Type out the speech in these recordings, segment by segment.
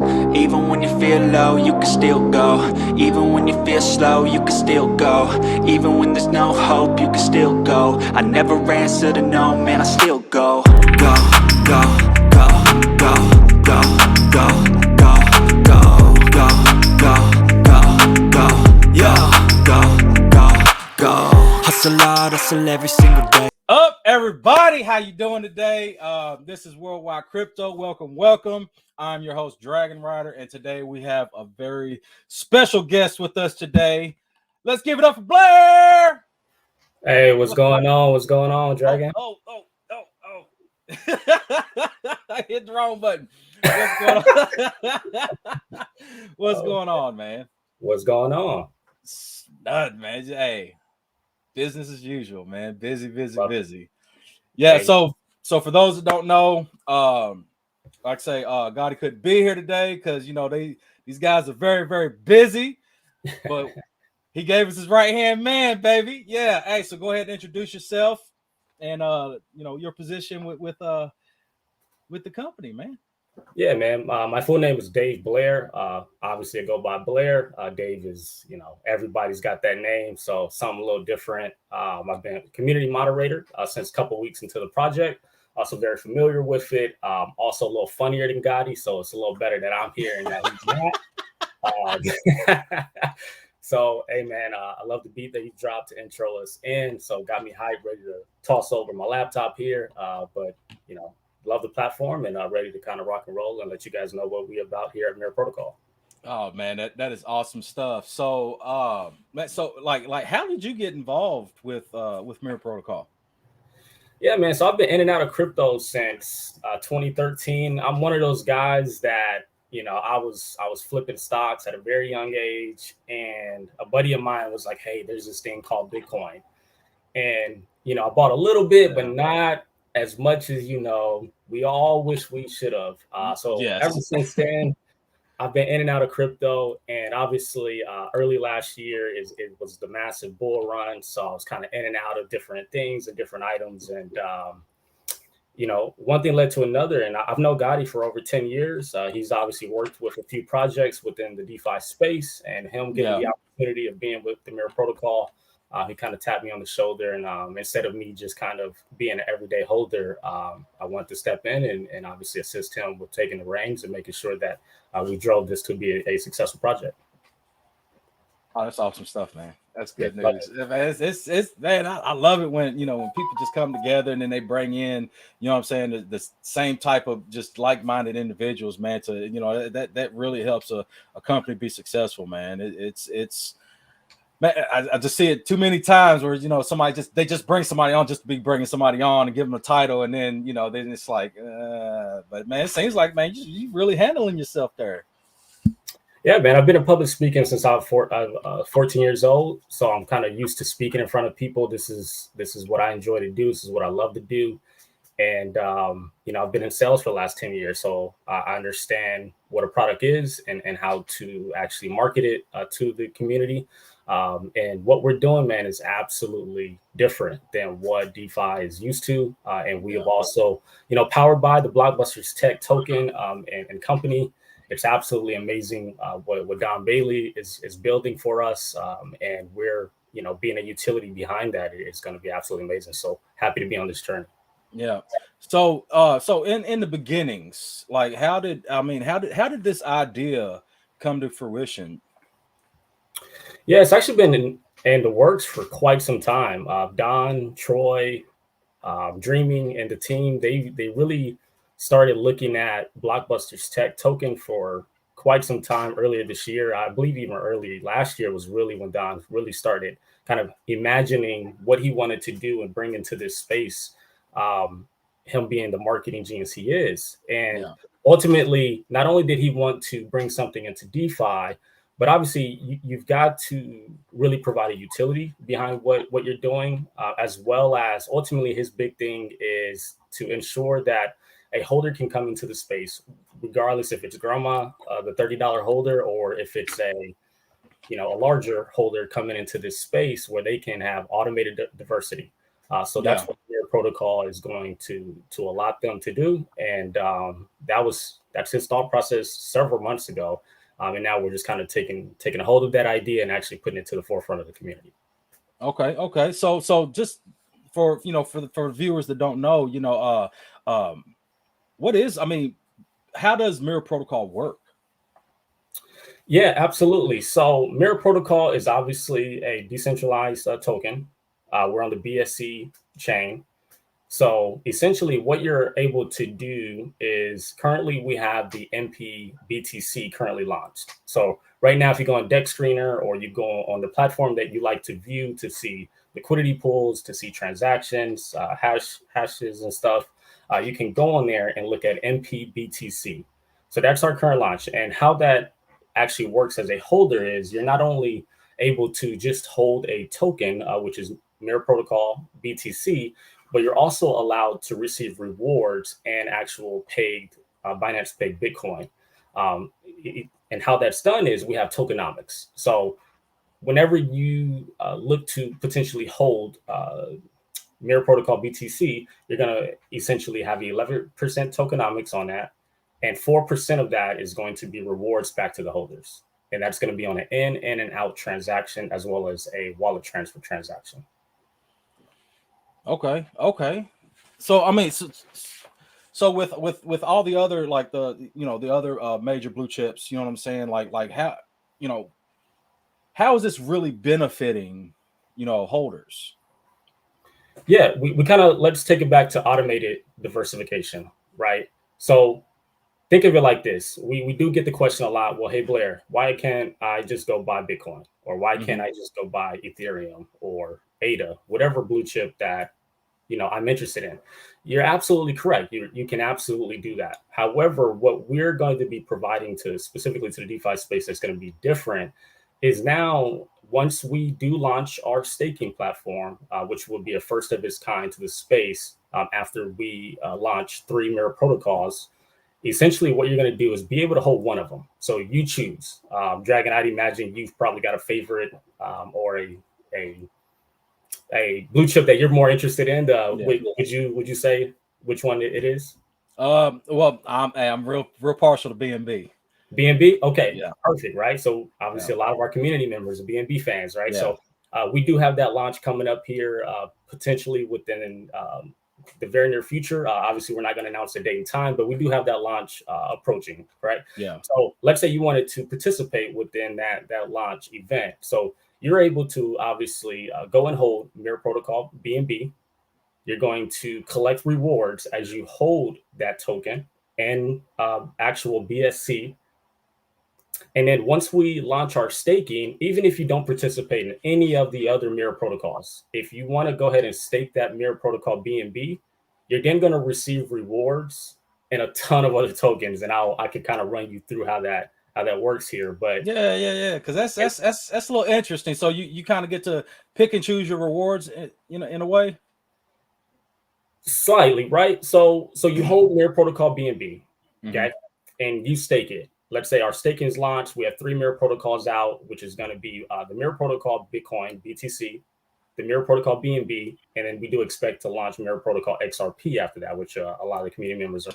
Even when you feel low, you can still go. Even when you feel slow, you can still go. Even when there's no hope, you can still go. I never answer to no, man, I still go. Go, go, go, go, go, go, go, go, go, go, go, go, yo, go, go, go. Hustle hard, hustle every single day. Up, everybody, how you doing today? This is Worldwide Crypto. Welcome. I'm your host, Dragon Rider, and today we have a very special guest with us today. Let's give it up for Blair. Hey, what's going on? What's going on, Dragon? Oh. I hit the wrong button. What's going on? What's going on, man? What's going on? Nothing, man. Hey, business as usual, man. Busy. Yeah, Hey. so for those that don't know, like I say, Gotti couldn't be here today because these guys are very, very busy. But he gave us his right hand man, baby. Yeah. Hey, so go ahead and introduce yourself and your position with the company, man. Yeah, man. My full name is Dave Blair. Obviously, I go by Blair. Dave is, everybody's got that name, so something a little different. I've been a community moderator since a couple weeks into the project. Also very familiar with it. Also a little funnier than Gotti, so it's a little better that I'm here and that he's not. So, hey, man, I love the beat that you dropped to intro us in. So got me hyped, ready to toss over my laptop here. But love the platform and ready to kind of rock and roll and let you guys know what we about here at Mirror Protocol. Oh man, that is awesome stuff. So like how did you get involved with Mirror Protocol? Yeah, man. So I've been in and out of crypto since 2013. I'm one of those guys that I was flipping stocks at a very young age, and a buddy of mine was like, "Hey, there's this thing called Bitcoin," and I bought a little bit, but not as much as we all wish we should have. So Yes. Ever since then, I've been in and out of crypto, and obviously early last year it was the massive bull run. So I was kind of in and out of different things and different items, and one thing led to another. And I've known Gotti for over 10 years. He's obviously worked with a few projects within the DeFi space, and him getting the opportunity of being with the Mirror Protocol. He kind of tapped me on the shoulder, and instead of me just kind of being an everyday holder, I wanted to step in and obviously assist him with taking the reins and making sure that we drove this to be a successful project. Oh, that's awesome stuff, man. That's good news. It's man, I love it when when people just come together and then they bring in, what I'm saying, the same type of just like-minded individuals, man. To that really helps a company be successful, man. It's man, I just see it too many times where somebody they just bring somebody on just to be bringing somebody on and give them a title, and then then it's like, but man, it seems like, man, you really handling yourself there. Yeah, man, I've been in public speaking since I was 14 years old, so I'm kind of used to speaking in front of people. This is what I enjoy to do. This is what I love to do, and I've been in sales for the last 10 years, so I understand what a product is and how to actually market it to the community. And what we're doing, man, is absolutely different than what DeFi is used to. And we have also, powered by the Blockbusters Tech token and company. It's absolutely amazing what Don Bailey is building for us. And we're, being a utility behind that is going to be absolutely amazing. So happy to be on this journey. Yeah. So in the beginnings, like how did this idea come to fruition? Yeah, it's actually been in the works for quite some time. Don, Troy, Dreaming, and the team, they really started looking at Blockbusters Tech token for quite some time earlier this year. I believe even early last year was really when Don really started kind of imagining what he wanted to do and bring into this space. Him being the marketing genius he is. And ultimately, not only did he want to bring something into DeFi, but obviously, you've got to really provide a utility behind what you're doing, as well as ultimately his big thing is to ensure that a holder can come into the space, regardless if it's grandma, the $30 holder, or if it's a larger holder coming into this space where they can have automated diversity. So that's what Mirror Protocol is going to allot them to do. And that's his thought process several months ago. And now we're just kind of taking a hold of that idea and actually putting it to the forefront of the community. Okay. So just for for viewers that don't know, how does Mirror Protocol work? Yeah, absolutely. So Mirror Protocol is obviously a decentralized token. We're on the BSC chain. So essentially what you're able to do is currently we have the MP BTC currently launched. So right now, if you go on Deck Screener or you go on the platform that you like to view to see liquidity pools, to see transactions, hashes and stuff, you can go on there and look at MP BTC. So that's our current launch. And how that actually works as a holder is you're not only able to just hold a token, which is Mirror Protocol BTC, but you're also allowed to receive rewards and actual paid Binance paid Bitcoin. And how that's done is we have tokenomics. So whenever you look to potentially hold Mirror Protocol BTC, you're going to essentially have 11% tokenomics on that. And 4% of that is going to be rewards back to the holders. And that's going to be on an in and out transaction, as well as a wallet transfer transaction. Okay. So I mean, so with all the other like the other major blue chips, you know what I'm saying? Like how is this really benefiting holders? Yeah, we kind of let's take it back to automated diversification, right? So think of it like this. We do get the question a lot. Well, hey Blair, why can't I just go buy Bitcoin, or why can't I just go buy Ethereum or ADA, whatever blue chip that I'm interested in? You're absolutely correct. You can absolutely do that. However, what we're going to be providing specifically to the DeFi space that's going to be different is now once we do launch our staking platform, which will be a first of its kind to the space after we launch 3 Mirror protocols. Essentially, what you're going to do is be able to hold one of them. So you choose. Dragon, I'd imagine you've probably got a favorite or a blue chip that you're more interested in. Would you say which one it is? Well, I'm real partial to BNB. BNB? Okay, yeah, perfect, right? So obviously a lot of our community members are BNB fans, right? So we do have that launch coming up here potentially within the very near future. Obviously, we're not going to announce the date and time, but we do have that launch approaching, right? Yeah. So let's say you wanted to participate within that launch event. So you're able to obviously go and hold Mirror Protocol BNB. You're going to collect rewards as you hold that token and actual BSC. And then once we launch our staking, even if you don't participate in any of the other Mirror protocols, if you want to go ahead and stake that Mirror Protocol BNB, you're then going to receive rewards and a ton of other tokens. And I can kind of run you through how that works here. But yeah, because that's a little interesting. So you kind of get to pick and choose your rewards, in a way. Slightly, right? So you hold Mirror Protocol BNB, okay, and you stake it. Let's say our staking is launched. We have 3 Mirror protocols out, which is going to be the Mirror Protocol Bitcoin BTC, the Mirror Protocol BNB, and then we do expect to launch Mirror Protocol XRP after that, which a lot of the community members are.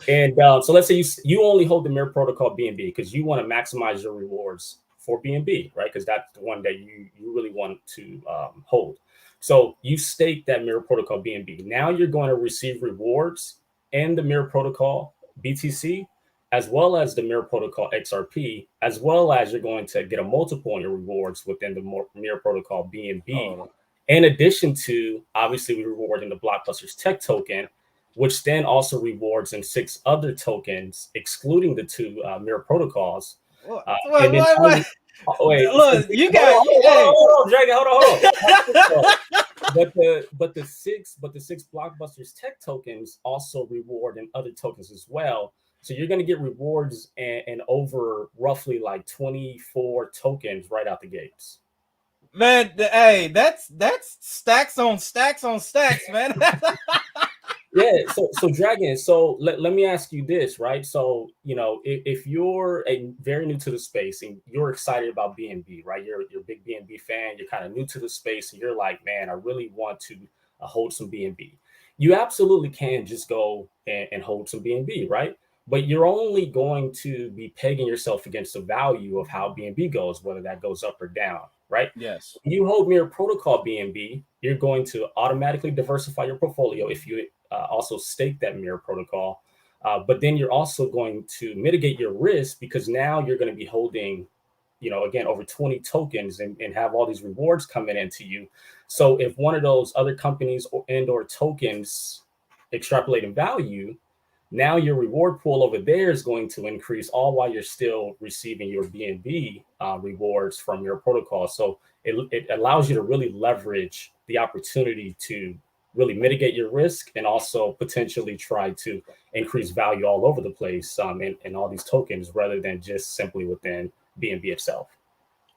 And so let's say you only hold the Mirror Protocol BNB because you want to maximize your rewards for BNB, right? Because that's the one that you really want to hold. So you stake that Mirror Protocol BNB. Now you're going to receive rewards in the Mirror Protocol BTC, as well as the Mirror Protocol XRP, as well as you're going to get a multiple on your rewards within the Mirror Protocol BNB. In addition to, obviously, we reward in the Blockbusters Tech token, which then also rewards in 6 other tokens, excluding the 2 Mirror protocols. Wait. Look, you got hold on, Dragon, hold on. But the 6 Blockbusters Tech tokens also reward in other tokens as well. So you're going to get rewards and over roughly like 24 tokens right out the gates. Man, hey, that's stacks on stacks on stacks, man. Yeah, so Dragon, so let me ask you this, right? So, if you're very new to the space and you're excited about BNB, right? You're a big BNB fan, you're kind of new to the space, and you're like, man, I really want to hold some BNB. You absolutely can just go and hold some BNB, right? But you're only going to be pegging yourself against the value of how BNB goes, whether that goes up or down, right? Yes. You hold Mirror Protocol BNB, you're going to automatically diversify your portfolio if you also stake that Mirror Protocol. But then you're also going to mitigate your risk because now you're going to be holding, again, over 20 tokens and have all these rewards coming into you. So if one of those other companies or tokens extrapolate in value, now your reward pool over there is going to increase all while you're still receiving your BNB rewards from your protocol. So it allows you to really leverage the opportunity to really mitigate your risk and also potentially try to increase value all over the place in all these tokens rather than just simply within BNB itself.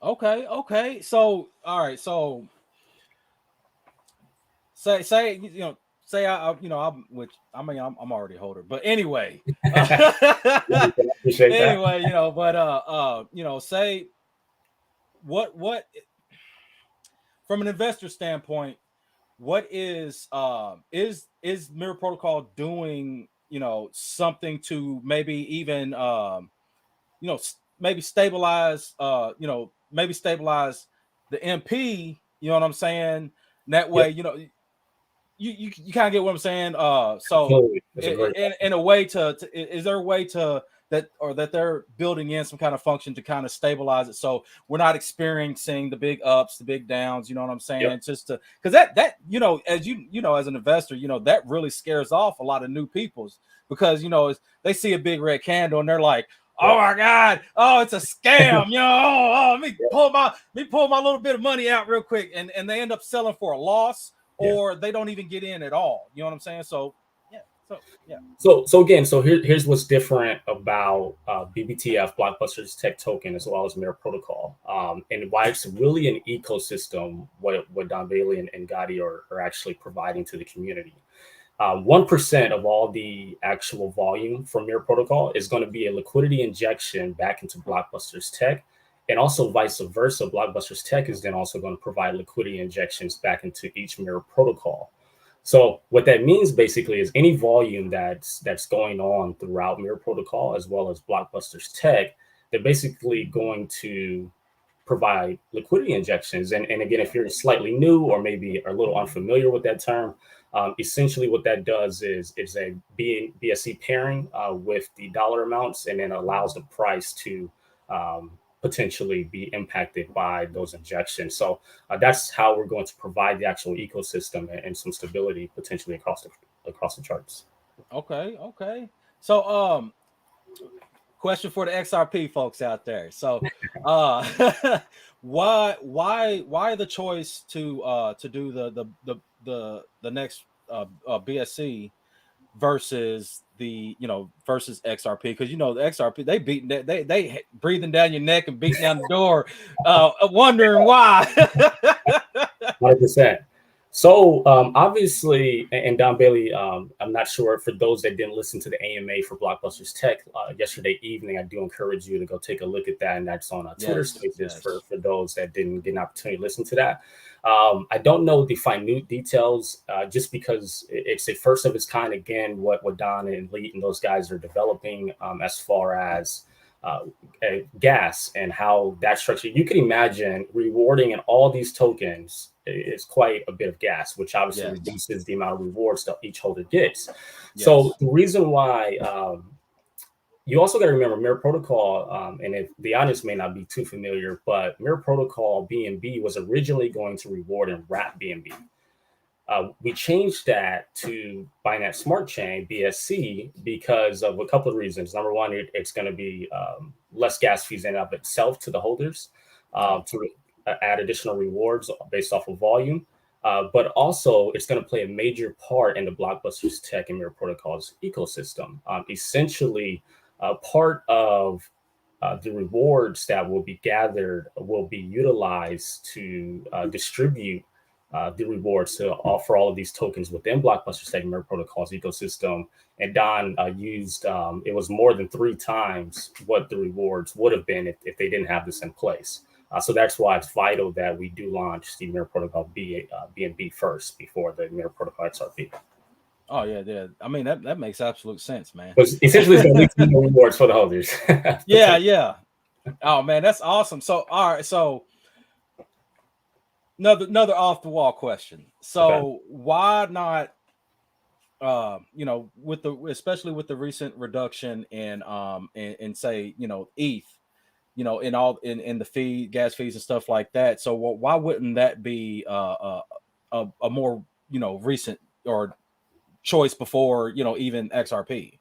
Okay. So, all right. So, say say I'm which I mean I'm already a holder, but anyway, Appreciate that. anyway, but say what from an investor standpoint, what is Mirror Protocol doing, something to maybe even maybe stabilize the MP, you know what I'm saying? That way, Yep. you kind of get what I'm saying. So Absolutely. That's a great in a way is there a way to that they're building in some kind of function to kind of stabilize it so we're not experiencing the big ups, the big downs, you know what I'm saying? Yep. Just to because that as as an investor, that really scares off a lot of new peoples because they see a big red candle and they're like, oh Yep. my God, oh, it's a scam, let me pull my little bit of money out real quick, and they end up selling for a loss, Yeah. or they don't even get in at all. You know what I'm saying? So yeah. So yeah. So again, here's what's different about BBTF, Blockbusters Tech Token, as well as Mirror Protocol, and why it's really an ecosystem. What Don Bailey and Gotti are actually providing to the community. 1% of all the actual volume from Mirror Protocol is going to be a liquidity injection back into Blockbusters Tech, and also vice versa. Blockbusters Tech is then also going to provide liquidity injections back into each Mirror Protocol. So what that means basically is any volume that's going on throughout Mirror Protocol as well as Blockbusters Tech, they're basically going to provide liquidity injections. And again, if you're slightly new or maybe are a little unfamiliar with that term, essentially what that does is it's a BSC pairing with the dollar amounts, and then allows the price to potentially be impacted by those injections. So that's how we're going to provide the actual ecosystem and some stability potentially across the charts. Okay. So question for the XRP folks out there. So why the choice to do the next BSC versus versus XRP, because the XRP they breathing down your neck and beating down the door, wondering why. 100%. So obviously, and Don Bailey, I'm not sure for those that didn't listen to the AMA for Blockbusters Tech yesterday evening. I do encourage you to go take a look at that, and that's on Twitter Spaces for those that didn't get an opportunity to listen to that. I don't know the minute details, just because it's a first of its kind. Again, what Don and Lee and those guys are developing as far as gas and how that structure. You can imagine rewarding in all these tokens is quite a bit of gas, which obviously reduces the amount of rewards that each holder gets. So the reason why you also got to remember Mirror Protocol, and if the audience may not be too familiar, but Mirror Protocol BNB was originally going to reward and wrap BNB. We changed that to Binance Smart Chain BSC because of a couple of reasons. Number one, it's going to be less gas fees in and of itself to the holders to add additional rewards based off of volume. But also, it's going to play a major part in the Blockbusters Tech and Mirror Protocol's ecosystem. Essentially, part of the rewards that will be gathered will be utilized to distribute the rewards to offer all of these tokens within Blockbuster Staking Mirror Protocol's ecosystem. And Don used it was more than 3 times what the rewards would have been if they didn't have this in place. So that's why it's vital that we do launch the Mirror Protocol BNB first before the Mirror Protocol XRP. Oh yeah. I mean that makes absolute sense, man. Because essentially, it's going to lead to rewards for the holders. Yeah. Oh man, that's awesome. So all right, so another off the wall question. So why not? Especially with the recent reduction in say ETH, in the gas fees and stuff like that. So why wouldn't that be a more recent or choice before even XRP?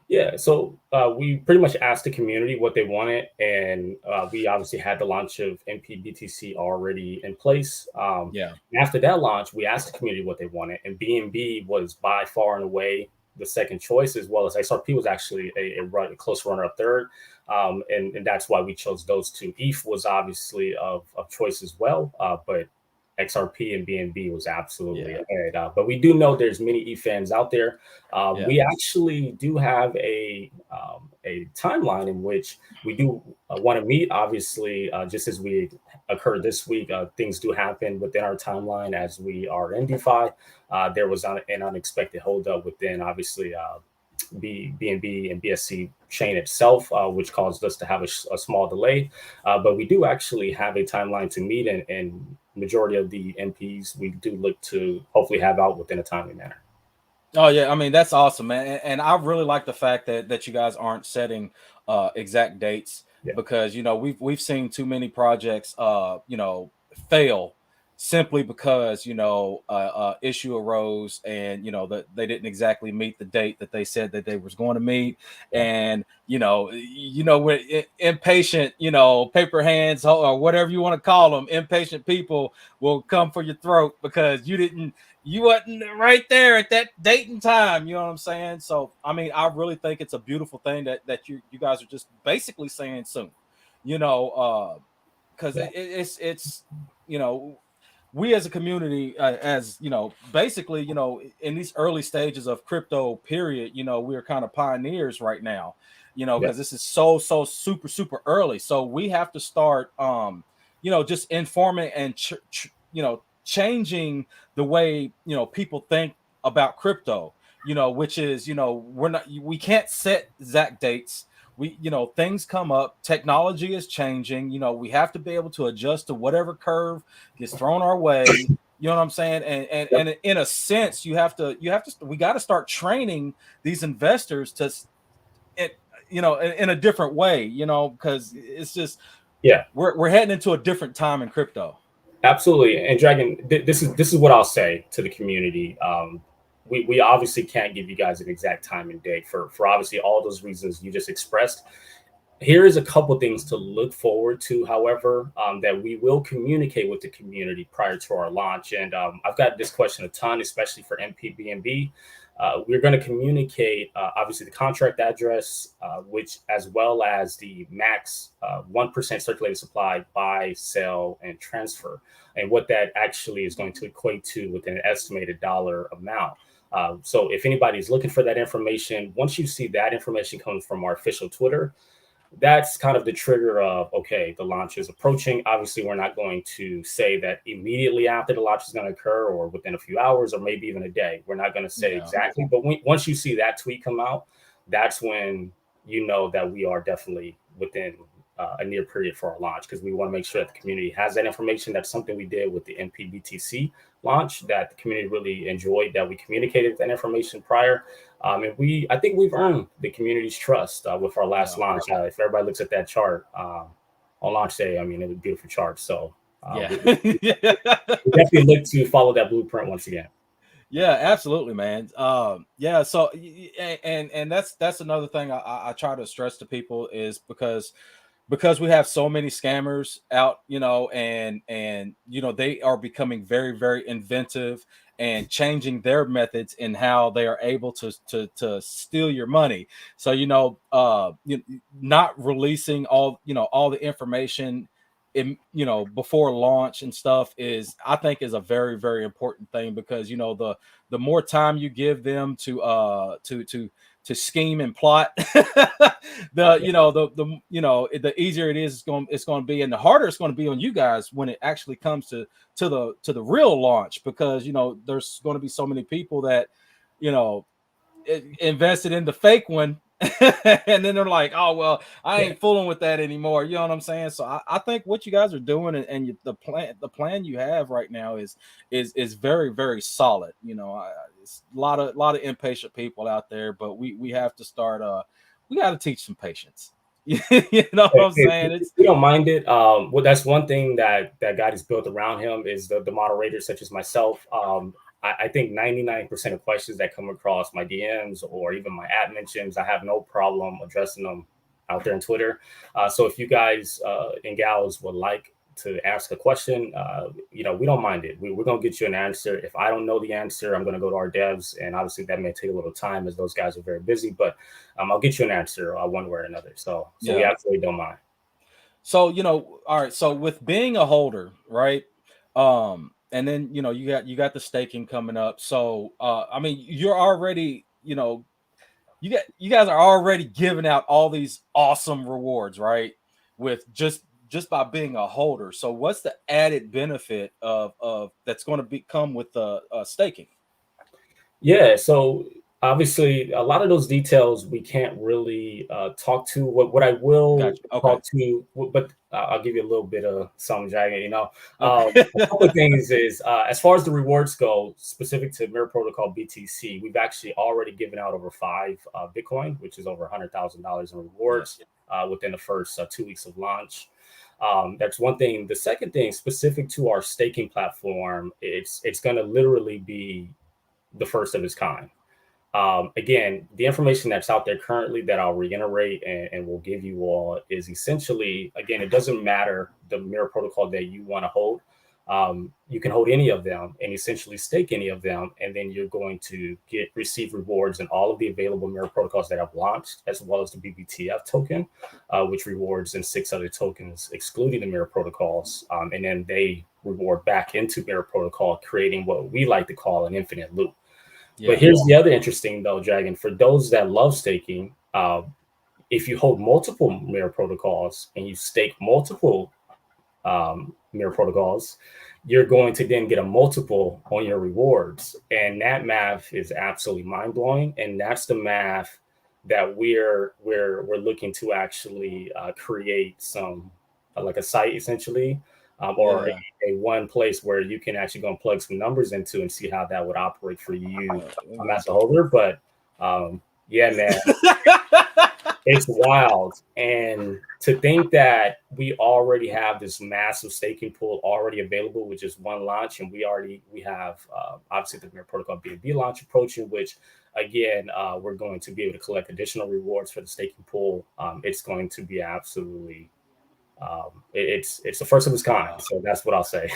Yeah, so we pretty much asked the community what they wanted, and we obviously had the launch of MPBTC already in place. After that launch, we asked the community what they wanted, and BNB was by far and away the second choice, as well as XRP was actually a close runner-up third, and that's why we chose those two. ETH was obviously of choice as well, but XRP and BNB was absolutely ahead. But we do know there's many ETH fans out there. We actually do have a timeline in which we do want to meet. Obviously, just as we occurred this week, things do happen within our timeline as we are in DeFi. There was an unexpected holdup within, obviously, BNB and BSC chain itself, which caused us to have a small delay. But we do actually have a timeline to meet, and majority of the MPs we do look to hopefully have out within a timely manner. Oh yeah, I mean that's awesome, man, and I really like the fact that you guys aren't setting exact dates, because we've seen too many projects fail simply because issue arose, and that they didn't exactly meet the date that they said that they was going to meet, and when impatient paper hands or whatever you want to call them, impatient people will come for your throat because you wasn't right there at that date and time. You know what I'm saying? So I mean, I really think it's a beautiful thing that you guys are just basically saying soon, because it's we as a community, as basically, in these early stages of crypto period, we're kind of pioneers right now, because this is so super early. So we have to start, just informing and, changing the way, people think about crypto, which is, we can't set exact dates. Things come up, technology is changing, we have to be able to adjust to whatever curve gets thrown our way. You know what I'm saying? And in a sense, we got to start training these investors to, in a different way, because it's just, we're heading into a different time in crypto. Absolutely. And Dragon, this is what I'll say to the community. We obviously can't give you guys an exact time and date for obviously all those reasons you just expressed. Here is a couple things to look forward to, however, that we will communicate with the community prior to our launch. And I've got this question a ton, especially for MPBNB. We're going to communicate, obviously, the contract address, which as well as the max 1% circulating supply, buy, sell, and transfer, and what that actually is going to equate to with an estimated dollar amount. So if anybody's looking for that information, once you see that information coming from our official Twitter, that's kind of the trigger of, okay, the launch is approaching. Obviously, we're not going to say that immediately after the launch is going to occur or within a few hours or maybe even a day. We're not going to say exactly. But once you see that tweet come out, that's when you know that we are definitely within a near period for our launch, because we want to make sure that the community has that information. That's something we did with the MPBTC launch that the community really enjoyed, that we communicated that information prior. And I think we've earned the community's trust with our last launch. If everybody looks at that chart on launch day, I mean, it was a beautiful chart. So we definitely look to follow that blueprint once again. Yeah, absolutely, man. So and that's another thing I try to stress to people is because we have so many scammers out, and they are becoming very, very inventive and changing their methods in how they are able to steal your money. So, not releasing all the information before launch and stuff I think is a very, very important thing, because the more time you give them to scheme and plot, the easier it is it's going to be, and the harder it's going to be on you guys when it actually comes to the real launch, because there's going to be so many people that invested in the fake one. And then they're like, oh well, I ain't fooling with that anymore. You know what I'm saying? So I think what you guys are doing, and the plan you have right now is very, very solid. It's a lot of impatient people out there, but we have to start. We got to teach some patience. You know what I'm saying? We don't mind it. Well, that's one thing that God has built around him is the moderators such as myself. I think 99% of questions that come across my DMs or even my ad mentions, I have no problem addressing them out there on Twitter. So if you guys and gals would like to ask a question, we don't mind it. We're going to get you an answer. If I don't know the answer, I'm going to go to our devs. And obviously that may take a little time as those guys are very busy, but I'll get you an answer one way or another. So we absolutely don't mind. So, all right. So with being a holder, right? And then you got the staking coming up. So I mean, you're already, you guys are already giving out all these awesome rewards, right? With just by being a holder. So what's the added benefit of that's going to come with staking? Yeah, so obviously a lot of those details we can't really talk to. What I will talk to, but I'll give you a little bit of some jagged. A couple of things is as far as the rewards go, specific to Mirror Protocol BTC, we've actually already given out over 5 Bitcoin, which is over $100,000 in rewards within the first 2 weeks of launch. That's one thing. The second thing, specific to our staking platform, it's going to literally be the first of its kind. Again, the information that's out there currently that I'll reiterate and will give you all is essentially, again, it doesn't matter the Mirror Protocol that you want to hold. You can hold any of them and essentially stake any of them, and then you're going to receive rewards in all of the available Mirror Protocols that have launched, as well as the BBTF token, which rewards in 6 other tokens, excluding the Mirror Protocols, and then they reward back into Mirror Protocol, creating what we like to call an infinite loop. But here's the other interesting though, Dragon, for those that love staking, if you hold multiple Mirror Protocols and you stake multiple Mirror Protocols, you're going to then get a multiple on your rewards. And that math is absolutely mind-blowing. And that's the math that we're looking to actually create some like a site essentially, or a one place where you can actually go and plug some numbers into and see how that would operate for you as a holder. But yeah, man, it's wild. And to think that we already have this massive staking pool already available with just one launch, and we have obviously the Mirror Protocol BNB launch approaching, which again, we're going to be able to collect additional rewards for the staking pool. It's going to be absolutely it's the first of its kind. So that's what I'll say.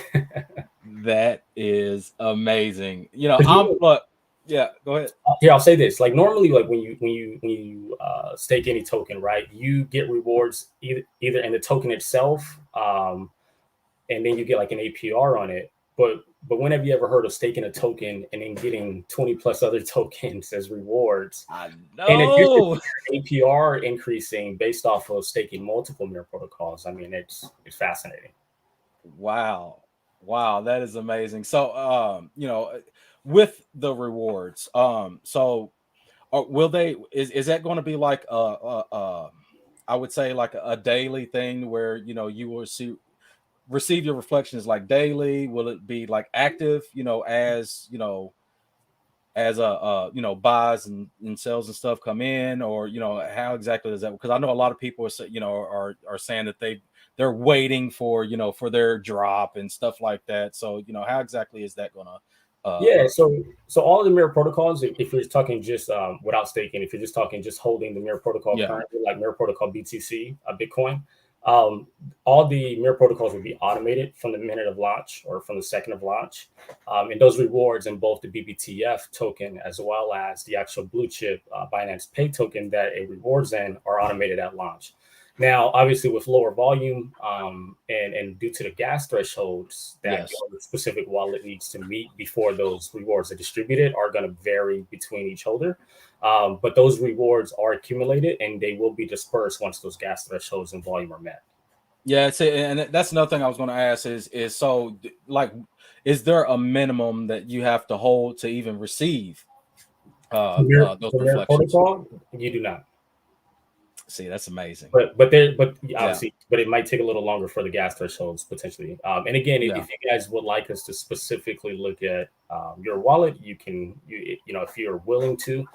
That is amazing. Go ahead. Here, I'll say this. Like normally, like when you stake any token, right, you get rewards either in the token itself, and then you get like an APR on it. But when have you ever heard of staking a token and then getting 20 plus other tokens as rewards? I know. And addition to APR increasing based off of staking multiple Mirror Protocols. I mean, it's fascinating. Wow, that is amazing. So, with the rewards, so will they? Is that going to be like I would say like a daily thing where you will receive your reflections like daily? Will it be like active, as buys and sells and stuff come in, or how exactly is that? Because I know a lot of people are saying that they're waiting for for their drop and stuff like that. So how exactly is that gonna so all of the Mirror Protocols, if you're talking just without staking, if you're just talking just holding the Mirror Protocol currently, like Mirror Protocol BTC, Bitcoin, all the Mirror Protocols will be automated from the minute of launch or from the second of launch. And those rewards in both the BBTF token as well as the actual blue chip Binance Pay token that it rewards in are automated at launch. Now, obviously, with lower volume, and due to the gas thresholds that Yes. your specific wallet needs to meet before those rewards are distributed are going to vary between each holder. But those rewards are accumulated and they will be dispersed once those gas thresholds and volume are met. Yeah, and that's another thing I was going to ask is so like, is there a minimum that you have to hold to even receive those For your reflections? protocol, you do not. See, that's amazing. But Yeah, obviously, but it might take a little longer for the gas thresholds potentially. And again, yeah. if you guys would like us to specifically look at your wallet, you know, if you're willing to,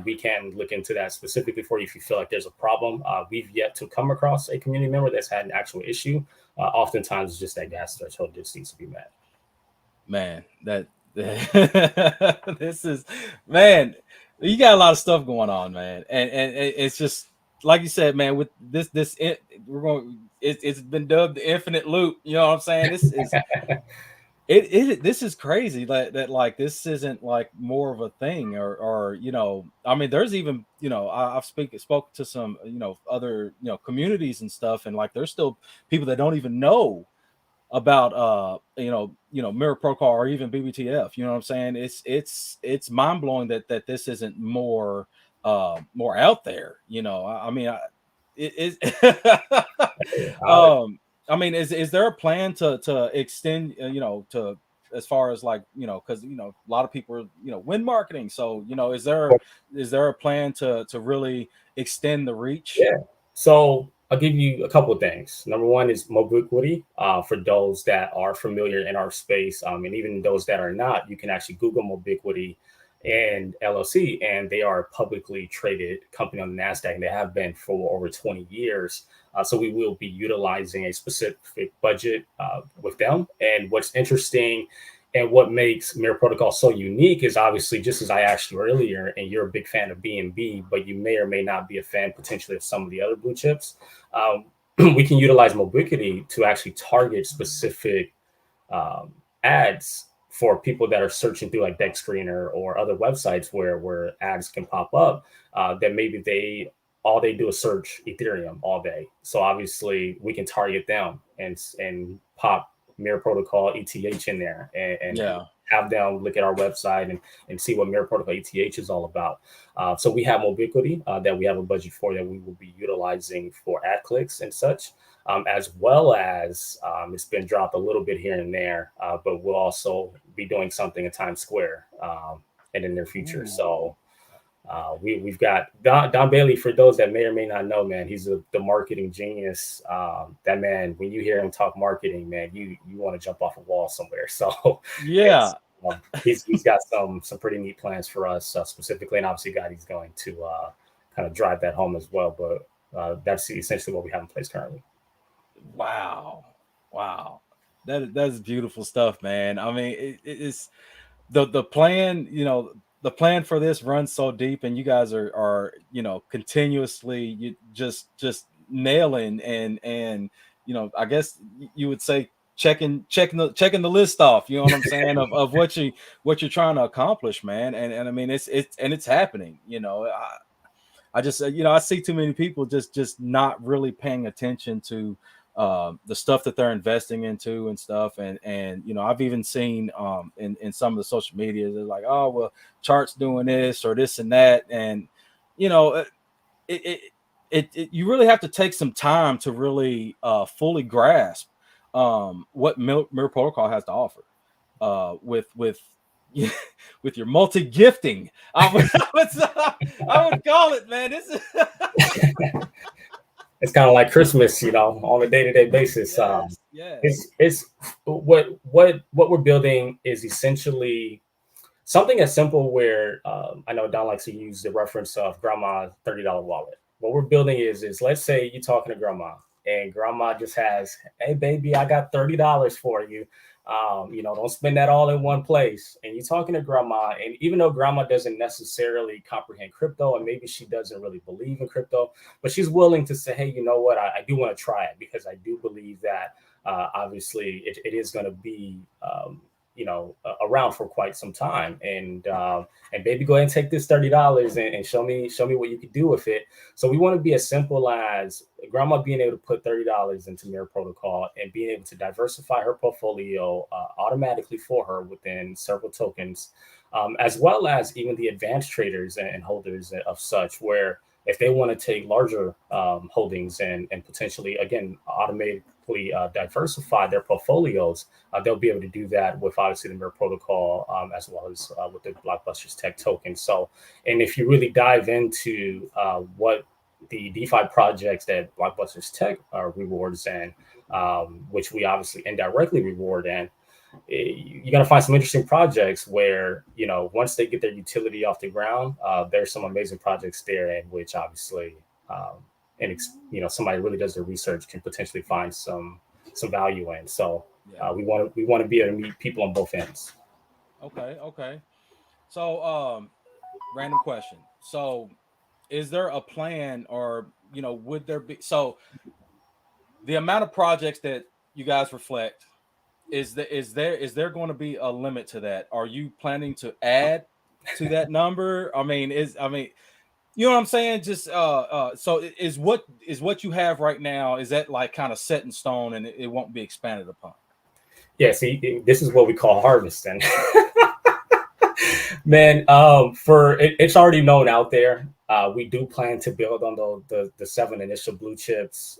we can look into that specifically for you if you feel like there's a problem. We've yet to come across a community member that's had an actual issue. Oftentimes, it's just that gas threshold just needs to be met. Man, that this is, man, you got a lot of stuff going on, man, and it's just like you said, man. With we're going. It's been dubbed the infinite loop. You know what I'm saying? This is this is crazy that like this isn't like more of a thing or you know, I mean, there's even, you know, I've spoke to some, you know, other, you know, communities and stuff, and like there's still people that don't even know about you know, mirror protocol or even BBTF. You know what I'm saying? It's mind blowing that this isn't more more out there. You know, I mean, it is. Uh, I mean, is there a plan to extend, you know, to as far as like, you know, because, you know, a lot of people are, you know, win marketing. So, you know, is there a plan to really extend the reach? Yeah. So I'll give you a couple of things. Number one is Mobiquity. For those that are familiar in our space, and even those that are not, you can actually Google Mobiquity and LLC, and they are a publicly traded company on the Nasdaq, and they have been for over 20 years. So we will be utilizing a specific budget with them. And what's interesting and what makes Mirror Protocol so unique is obviously, just as I asked you earlier, and you're a big fan of BNB, but you may or may not be a fan potentially of some of the other blue chips. Um, we can utilize Mobiquity to actually target specific ads for people that are searching through like Deck Screener or other websites where ads can pop up, that maybe all they do is search Ethereum all day. So obviously we can target them and pop Mirror Protocol ETH in there and Yeah. have them look at our website and see what Mirror Protocol ETH is all about. So we have Mobiquity that we have a budget for that we will be utilizing for ad clicks and such, as well as it's been dropped a little bit here and there, but we'll also be doing something in Times Square in the near future. Ooh. So we've got Don Bailey. For those that may or may not know, man, he's the marketing genius. That man, when you hear him talk marketing, man, you want to jump off a wall somewhere. So it's, Yeah. he's got some pretty neat plans for us specifically, and obviously, God, he's going to kind of drive that home as well. But that's essentially what we have in place currently. Wow. Wow. That's beautiful stuff, man. I mean, it's the plan, you know, the plan for this runs so deep, and you guys are, you know, continuously you just nailing and you know, I guess you would say checking the list off, you know what I'm saying, of what you're trying to accomplish, man. And I mean, it's happening, you know. I just, you know, I see too many people just not really paying attention to the stuff that they're investing into and stuff. And you know, I've even seen in some of the social media, they're like, oh well, charts doing this or this and that, and you know, you really have to take some time to really fully grasp what Mirror Protocol has to offer with with your multi gifting. I would call it, man. This is It's kind of like Christmas, you know, on a day-to-day basis. yes. It's what we're building is essentially something as simple where I know Don likes to use the reference of grandma's $30 wallet. What we're building is let's say you're talking to grandma and grandma just has, hey baby, I got $30 for you. You know, don't spend that all in one place. And you're talking to grandma, and even though grandma doesn't necessarily comprehend crypto, and maybe she doesn't really believe in crypto, but she's willing to say, hey, you know what, I do want to try it because I do believe that obviously it is going to be around for quite some time. And baby, go ahead and take this $30 and show me what you could do with it. So we want to be as simple as grandma being able to put $30 into Mirror Protocol and being able to diversify her portfolio automatically for her within several tokens, as well as even the advanced traders and holders of such, where if they want to take larger holdings and potentially, again, automatically diversify their portfolios, they'll be able to do that with obviously the Mirror Protocol, as well as with the Blockbusters Tech token. So, and if you really dive into what the DeFi projects that Blockbusters Tech rewards and which we obviously indirectly reward in, you're going to find some interesting projects where, once they get their utility off the ground, there's some amazing projects there in which obviously, somebody really does their research can potentially find some value in. So we want to be able to meet people on both ends. Okay. So, random question. So, is there a plan, or would there be? So, the amount of projects that you guys reflect, is there going to be a limit to that? Are you planning to add to that number? I mean, you know what I'm saying? Just so is what you have right now, is that like kind of set in stone and it won't be expanded upon? Yeah, see, this is what we call harvesting. Man, it's already known out there. We do plan to build on the 7 initial blue chips,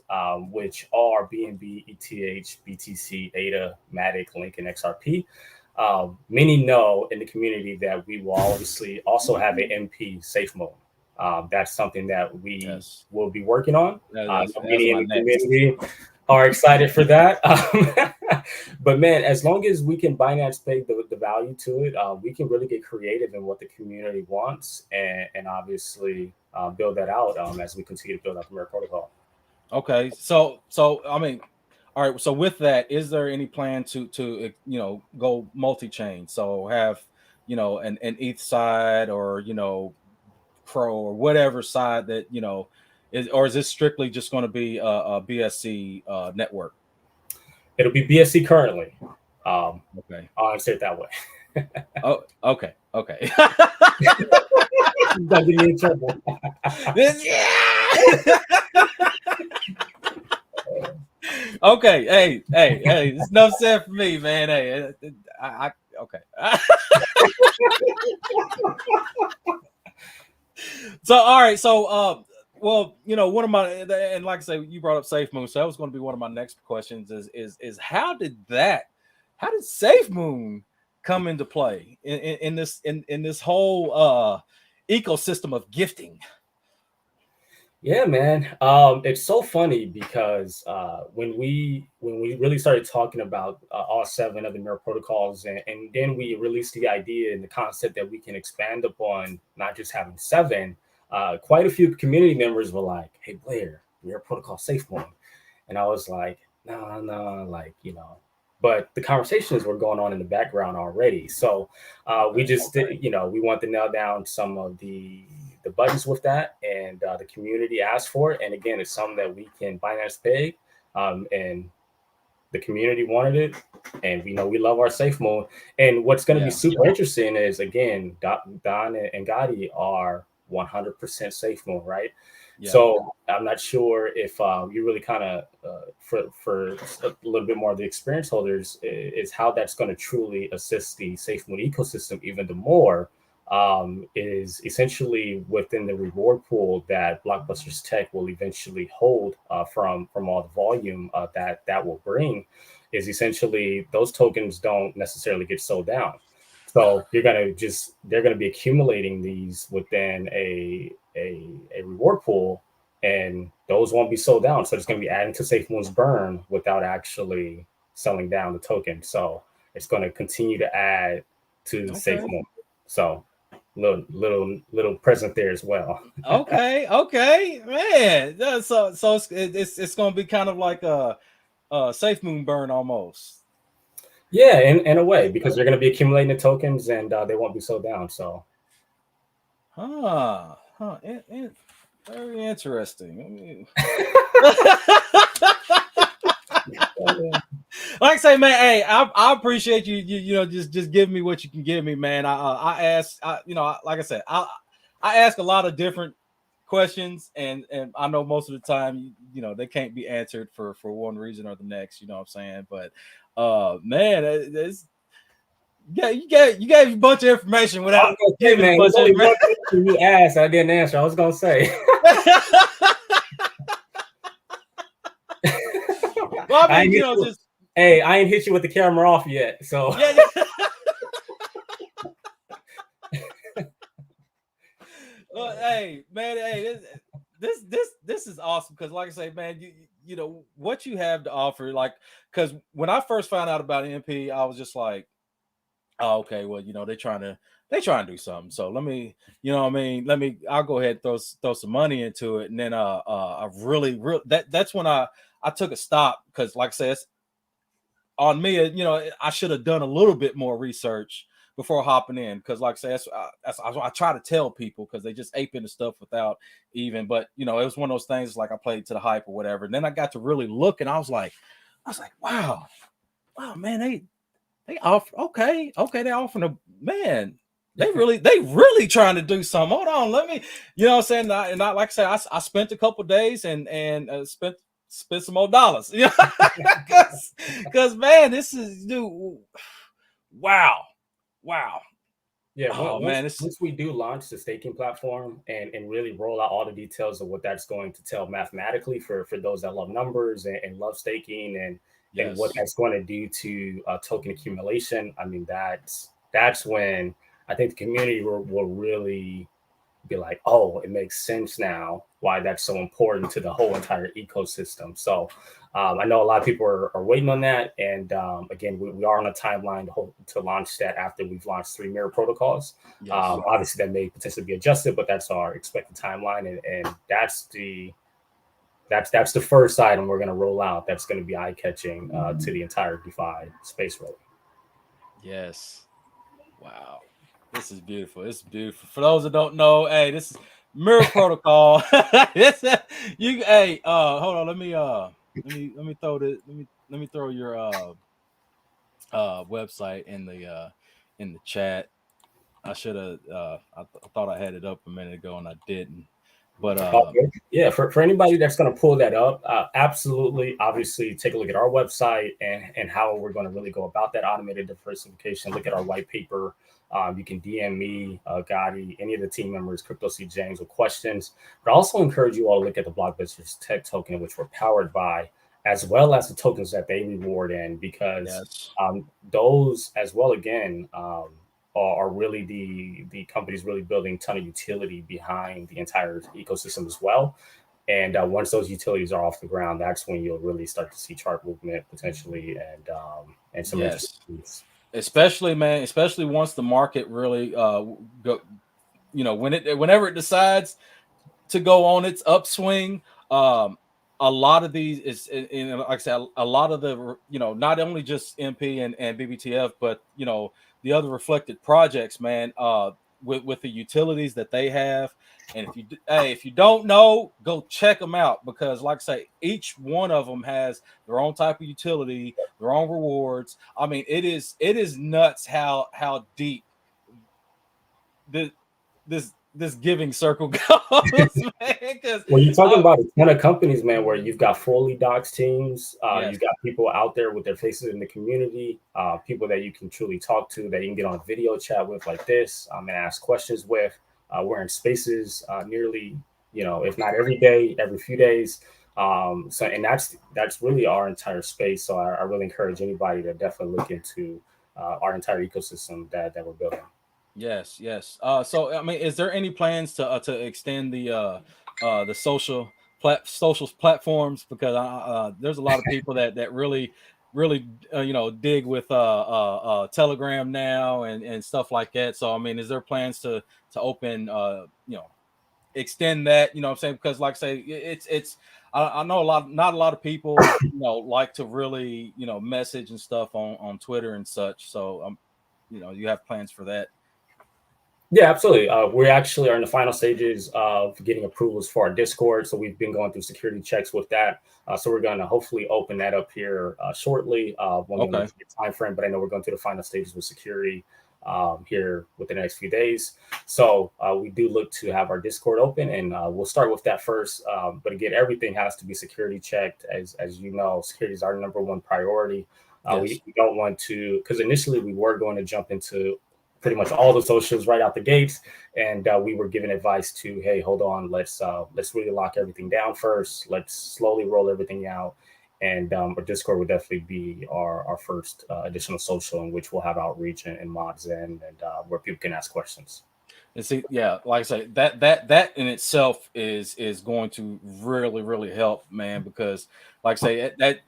which are BNB, ETH, BTC, ADA, Matic, Link, and XRP. Many know in the community that we will obviously also have an MP SafeMoon. That's something that we will be working on. Many in the community are excited for that. But man, as long as we can Binance Pay the value to it, we can really get creative in what the community wants and obviously build that out as we continue to build out the Mirror Protocol. Okay, so I mean, all right. So with that, is there any plan to go multi-chain? So have an ETH side, or Pro or whatever side that is this strictly just going to be a BSC network? It'll be BSC currently. Okay, I'll say it that way. Oh, okay. Don't get me in trouble. Okay, hey, it's enough said for me, man. Hey, I okay. So all right, so well, one of my, and like I say, you brought up SafeMoon, so that was going to be one of my next questions. Is how did SafeMoon come into play in this whole ecosystem of gifting? Yeah, man. It's so funny because when we really started talking about all 7 of the Mirror protocols, and then we released the idea and the concept that we can expand upon not just having 7. Quite a few community members were like, "Hey, Blair, Mirror Protocol SafeMoon," and I was like, "No, But the conversations were going on in the background already, so we just did. We want to nail down some of the buttons with that, and the community asked for it. And again, it's something that we can Binance Pay, and the community wanted it, and we love our SafeMoon. And what's going to be super interesting is, again, Don and Gotti are 100% SafeMoon, right? Yeah. So I'm not sure if you really kind of for a little bit more of the experience holders is how that's going to truly assist the SafeMoon ecosystem even the more. Is essentially within the reward pool that Blockbusters Tech will eventually hold from all the volume that will bring, is essentially those tokens don't necessarily get sold down. So they're going to be accumulating these within a reward pool, and those won't be sold down. So it's going to be adding to SafeMoon's burn without actually selling down the token. So it's going to continue to add to SafeMoon. So little present there as well. Okay, man. So it's going to be kind of like a SafeMoon burn almost. Yeah, in a way, because they're going to be accumulating the tokens and they won't be sold down. So, very interesting. Like I say, man, hey, I appreciate you just give me what you can give me, man. I ask, like I said, I ask a lot of different questions, and I know most of the time, they can't be answered for one reason or the next. You know what I'm saying? But man, it's yeah, you gave a bunch of information I without was gonna say, giving a man, bunch there's of only one information. question you asked I didn't answer. I was gonna say. Well, I I mean, ain't hit you, just hey, I ain't hit you with the camera off yet. So yeah. Well, hey, man, hey, this is awesome because, like I say, man, you know what you have to offer. Like, because when I first found out about MP, I was just like, oh, okay, well, they trying to do something. So let me, what I mean, I'll go ahead and throw some money into it, and then I really that's when I took a stop because, like I said, it's on me. I should have done a little bit more research before hopping in because, like I said, I try to tell people because they just ape into stuff without even. But it was one of those things like I played to the hype or whatever. And then I got to really look, and I was like, wow, man, they offer they offering a man. They really trying to do something. Hold on, let me, what I'm saying. And I like I said, I spent a couple days and spent some more dollars, because man, this is dude. Wow. yeah, Oh man, it's once we do launch the staking platform and really roll out all the details of what that's going to tell mathematically for those that love numbers and love staking and what yes, that's going to do to token accumulation. I mean, that's when I think the community will really be like, oh, it makes sense now why that's so important to the whole entire ecosystem. So I know a lot of people are waiting on that. And again, we are on a timeline to launch that after we've launched 3 mirror protocols. yes, Obviously, that may potentially be adjusted, but that's our expected timeline. And that's the first item we're going to roll out. That's going to be eye catching to the entire DeFi space, really. yes. Wow, this is beautiful. It's beautiful. For those that don't know, hey, this is Mirror Protocol. Hey, hold on. Let me throw your website in the chat. I should have. I thought I had it up a minute ago and I didn't. But Okay. Yeah, for anybody that's going to pull that up, absolutely, obviously, take a look at our website and how we're going to really go about that automated diversification. Look at our white paper. You can DM me, Gotti, any of the team members, Crypto C James, with questions. But I also encourage you all to look at the Blockbusters Tech token, which we're powered by, as well as the tokens that they reward in, because yes, those as well, again, are really the companies really building a ton of utility behind the entire ecosystem as well. And once those utilities are off the ground, that's when you'll really start to see chart movement potentially and some interesting yes. things. Especially, man, especially once the market really go. Whenever it decides to go on its upswing. A lot of these is, like I said, a lot of the, not only just MP and BBTF, but the other reflected projects, man, with the utilities that they have. And if you don't know, go check them out because, like I say, each one of them has their own type of utility, their own rewards. I mean, it is nuts how deep this this giving circle goes, man. Because Well, you're talking about a ton of companies, man, where you've got fully doxed teams. yes, You've got people out there with their faces in the community, people that you can truly talk to, that you can get on a video chat with like this, and ask questions with. We're in spaces nearly, if not every day, every few days. And that's really our entire space. So I really encourage anybody to definitely look into our entire ecosystem that we're building. yes. So I mean, is there any plans to extend the social platforms? Because there's a lot of people that really dig with Telegram now and stuff like that. So I mean, is there plans to open extend that? You know what I'm saying? Because like I say, it's I know not a lot of people like to really message and stuff on Twitter and such. So you have plans for that. Yeah, absolutely. We actually are in the final stages of getting approvals for our Discord. So we've been going through security checks with that. So we're going to hopefully open that up here shortly. Won't give Okay. a time frame, but I know we're going through the final stages with security here within the next few days. So we do look to have our Discord open, and we'll start with that first. But again, everything has to be security checked. As you know, security is our number one priority. Yes. We don't want to, because initially we were going to jump into pretty much all the socials right out the gates, and we were given advice to, hey, hold on, let's really lock everything down first. Let's slowly roll everything out, and our Discord would definitely be our first additional social in which we'll have outreach and mods in, and where people can ask questions. And see, yeah, like I say, that in itself is going to really help, man, because like I say, that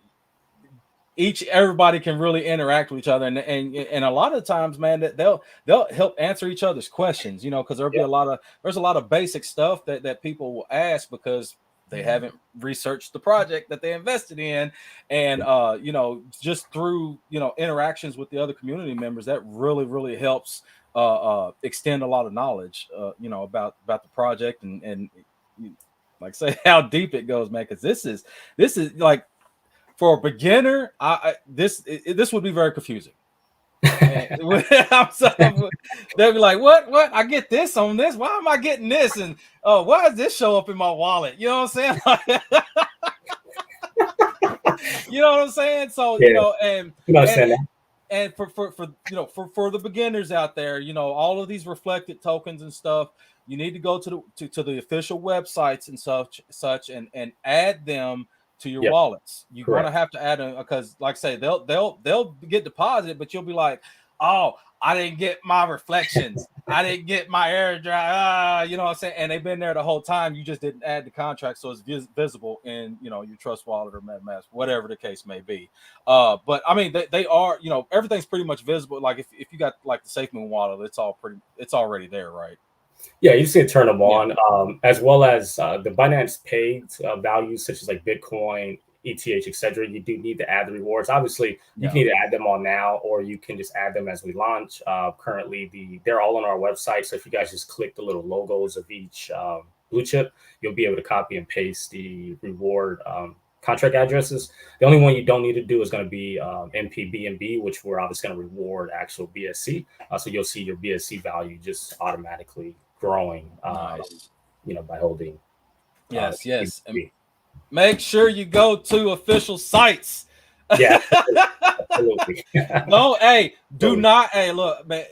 everybody can really interact with each other, and a lot of times, man, that they'll help answer each other's questions, because there's a lot of basic stuff that people will ask because they haven't researched the project that they invested in, and just through interactions with the other community members, that really helps extend a lot of knowledge about the project, and like say how deep it goes, man, because this is like, for a beginner, this would be very confusing. They'll be like, what? I get this on this. Why am I getting this? And why does this show up in my wallet? You know what I'm saying? You know what I'm saying? So and for the beginners out there, all of these reflected tokens and stuff, you need to go to the official websites and such and add them to your wallets. You're gonna have to add them because, like I say, they'll get deposited, but you'll be like, oh, I didn't get my reflections, I didn't get my airdrop, you know what I'm saying? And they've been there the whole time. You just didn't add the contract, so it's visible in your Trust Wallet or MetaMask, whatever the case may be. But I mean, they are, everything's pretty much visible. Like if you got like the SafeMoon wallet, it's already there, right? Yeah, you just need to turn them on, as well as the Binance paid values such as like Bitcoin, ETH, etc. You do need to add the rewards. Obviously, you can either add them on now, or you can just add them as we launch. Currently, they're all on our website. So if you guys just click the little logos of each blue chip, you'll be able to copy and paste the reward contract addresses. The only one you don't need to do is going to be MPBNB, which we're obviously going to reward actual BSC. So you'll see your BSC value just automatically growing, nice. By holding. Yes. And make sure you go to official sites. Yeah, absolutely. No, hey, do not. Hey, look, man,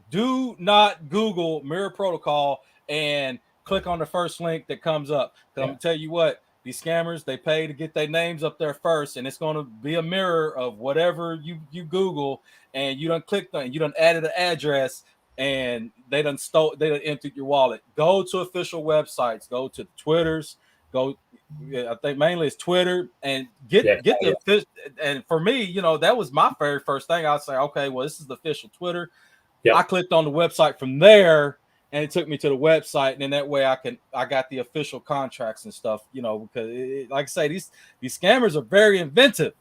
do not Google Mirror Protocol and click on the first link that comes up. I'm gonna tell you what. These scammers, they pay to get their names up there first, and it's going to be a mirror of whatever you Google, and you done clicked on, you done added an address, and they done emptied your wallet. Go to official websites, go to the Twitters, I think mainly it's Twitter, and get the official. And for me, that was my very first thing. I'd say, okay, well, this is the official Twitter. Yep. I clicked on the website from there, and it took me to the website, and then that way I got the official contracts and stuff, because like I say, these scammers are very inventive.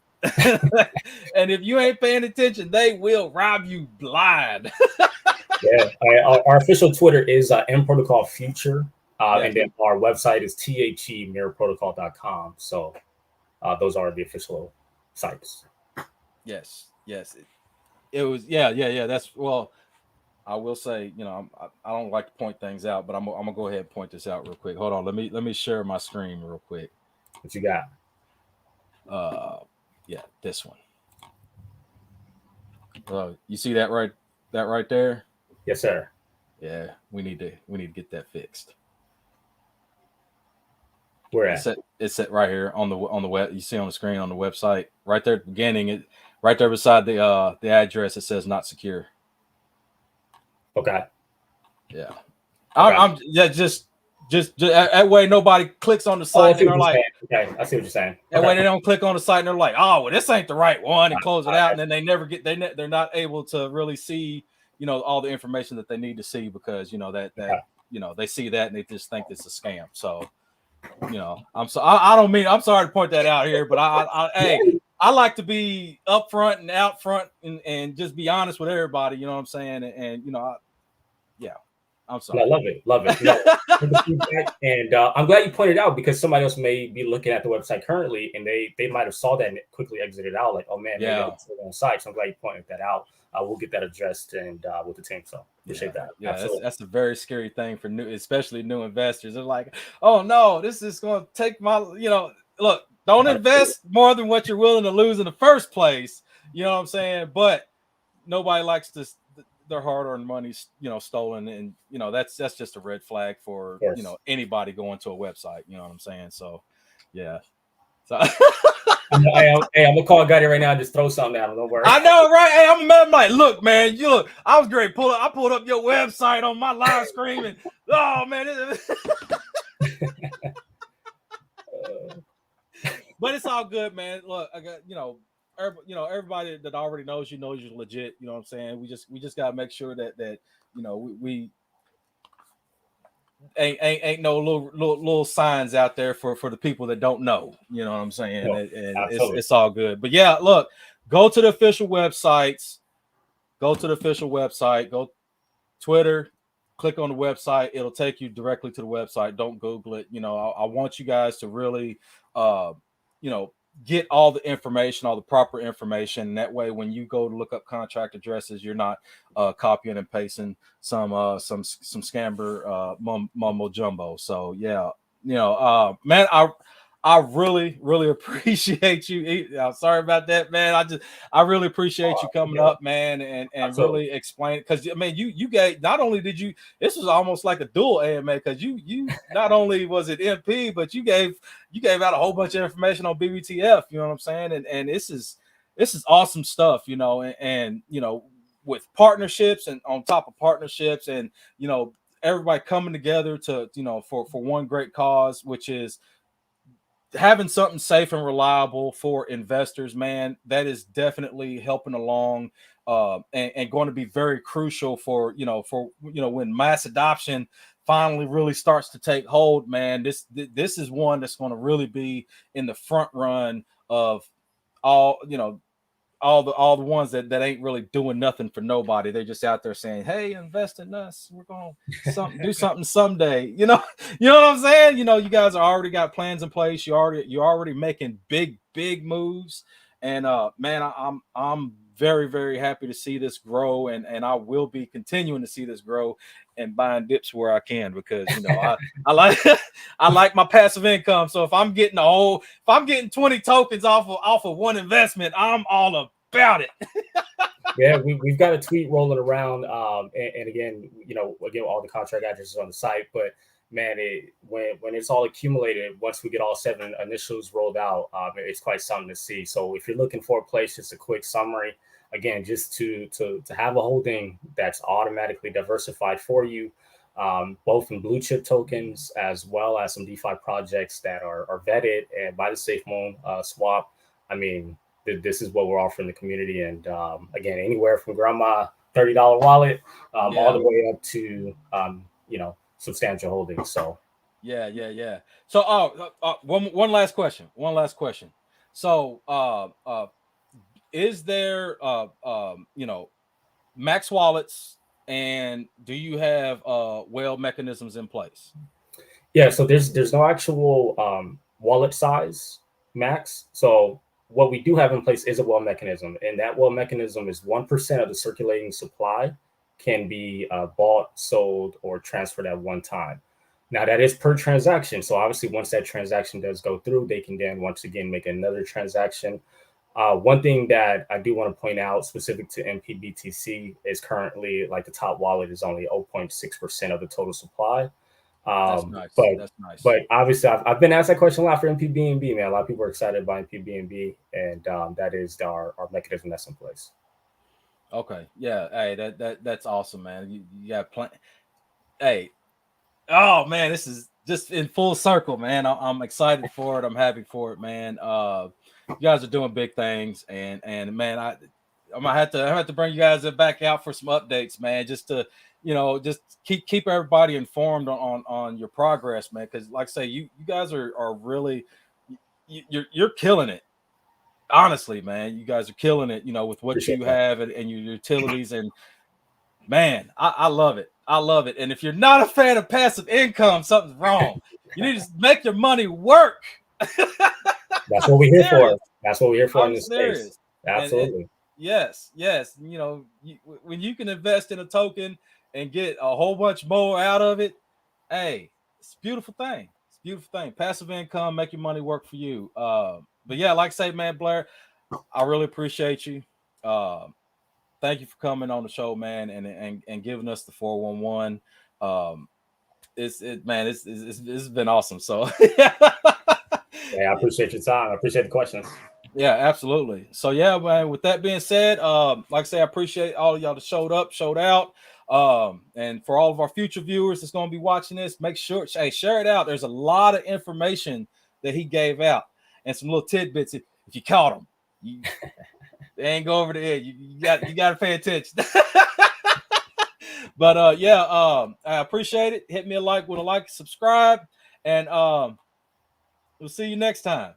And if you ain't paying attention, they will rob you blind. Our official Twitter is M Protocol Future, and then our website is themirrorprotocol.com. So those are the official sites. Yes. It was that's, well, I will say, I don't like to point things out, but I'm gonna go ahead and point this out real quick. Hold on, let me share my screen real quick. What you got? This one. You see that right there? Yes, sir. Yeah, we need to get that fixed. Where at? It's set right here on the web. You see on the screen on the website right there at the beginning. Right there beside the address, it says not secure. Okay. Yeah. Okay. Just that way nobody clicks on the site and they're like, okay, I see what you're saying. That way they don't click on the site and they're like, oh, well, this ain't the right one, and close it out, and then they never get they're not able to really see all the information that they need to see, because they see that and they just think it's a scam. So I'm sorry to point that out here, but I like to be upfront and out front and just be honest with everybody. You know what I'm saying? And I'm And I sorry. love it. The feedback, and I'm glad you pointed out because somebody else may be looking at the website currently, and they might have saw that and quickly exited out. Like, oh man, maybe I Yeah. can stay on site. So I'm glad you pointed that out. We'll get that addressed and with the team. So appreciate that. Yeah, Absolutely. that's a very scary thing for new, especially new investors. They're like, oh no, this is going to take my, look, don't invest more than what you're willing to lose in the first place. You know what I'm saying? But nobody likes this their hard-earned money, stolen, and that's just a red flag for anybody going to a website. You know what I'm saying? So, yeah. So. Hey, I'm gonna call a guy right now and just throw something at him. Don't worry. I know, right? Hey, I'm like, look, man, I was great. I pulled up your website on my live stream, and oh man, but it's all good, man. Look, I got everybody that already knows you're legit. You know what I'm saying? We just gotta make sure that we ain't no little signs out there for the people that don't know. You know what I'm saying? No, and absolutely. it's all good. But yeah, look, go to the official websites. Go to the official website. Go Twitter. Click on the website. It'll take you directly to the website. Don't Google it. I want you guys to really, get all the information, all the proper information. That way, when you go to look up contract addresses, you're not copying and pasting some scammer mumbo jumbo. So yeah, man, I really, really appreciate you. I'm sorry about that, man. I really appreciate you coming up, man, and really explain it. Because I mean, you gave, not only did you, this was almost like a dual AMA, because you not only was it MP, but you gave out a whole bunch of information on BBTF. You know what I'm saying? And this is awesome stuff. And with partnerships and on top of partnerships, and everybody coming together to for one great cause, which is having something safe and reliable for investors, man. That is definitely helping along, and going to be very crucial for when mass adoption finally really starts to take hold, man. This is one that's going to really be in the front run of all all the ones that ain't really doing nothing for nobody. They're just out there saying, hey, invest in us, we're gonna do something someday. You know what I'm saying? You guys are already got plans in place. You're already making big moves. And man, I'm very, very happy to see this grow, and I will be continuing to see this grow and buying dips where I can, because I like I like my passive income. So if I'm getting 20 tokens off of one investment, I'm all about it. Yeah, we've got a tweet rolling around, and again, all the contract addresses on the site. But man, when it's all accumulated, once we get all 7 initials rolled out, it's quite something to see. So if you're looking for a place, just a quick summary. Again, just to have a holding that's automatically diversified for you, both in blue chip tokens as well as some DeFi projects that are vetted and by the SafeMoon swap. I mean, this is what we're offering the community, and again, anywhere from grandma $30 wallet all the way up to substantial holdings. So yeah. So one last question. So is there max wallets, and do you have whale mechanisms in place? Yeah, so there's no actual wallet size max. So what we do have in place is a whale mechanism, and that whale mechanism is 1% of the circulating supply can be bought, sold, or transferred at one time. Now that is per transaction. So obviously, once that transaction does go through, they can then once again make another transaction. One thing that I do want to point out specific to MPBTC is currently like the top wallet is only 0.6% of the total supply. That's nice. That's nice. But obviously, I've been asked that question a lot for MPBNB, man. A lot of people are excited about MPBNB, and that is our mechanism that's in place. Okay. Yeah. Hey, that's awesome, man. You got plan. Hey. Oh man, this is just in full circle, man. I'm excited for it. I'm happy for it, man. You guys are doing big things, and man, I'm gonna have to bring you guys back out for some updates, man. Just to just keep everybody informed on your progress, man. Because like I say, you guys are really you're killing it. Honestly, man, you guys are killing it. With what you have and your utilities, and man, I love it. I love it. And if you're not a fan of passive income, something's wrong. You need to make your money work. That's what we're here for. That's what we're here for in this space. Absolutely. Yes. You know, when you can invest in a token and get a whole bunch more out of it, hey, it's a beautiful thing. It's a beautiful thing. Passive income, make your money work for you. But yeah, like I say, man, Blair, I really appreciate you. Thank you for coming on the show, man, and giving us the 411. It's been awesome. So yeah, I appreciate your time. I appreciate the questions. Yeah, absolutely. So yeah, man, with that being said, like I say, I appreciate all of y'all that showed up, showed out. And for all of our future viewers that's going to be watching this, make sure, hey, share it out. There's a lot of information that he gave out and some little tidbits. If you caught them, they ain't go over the head. You got to pay attention. But I appreciate it. Hit me a like with a like, subscribe, and we'll see you next time.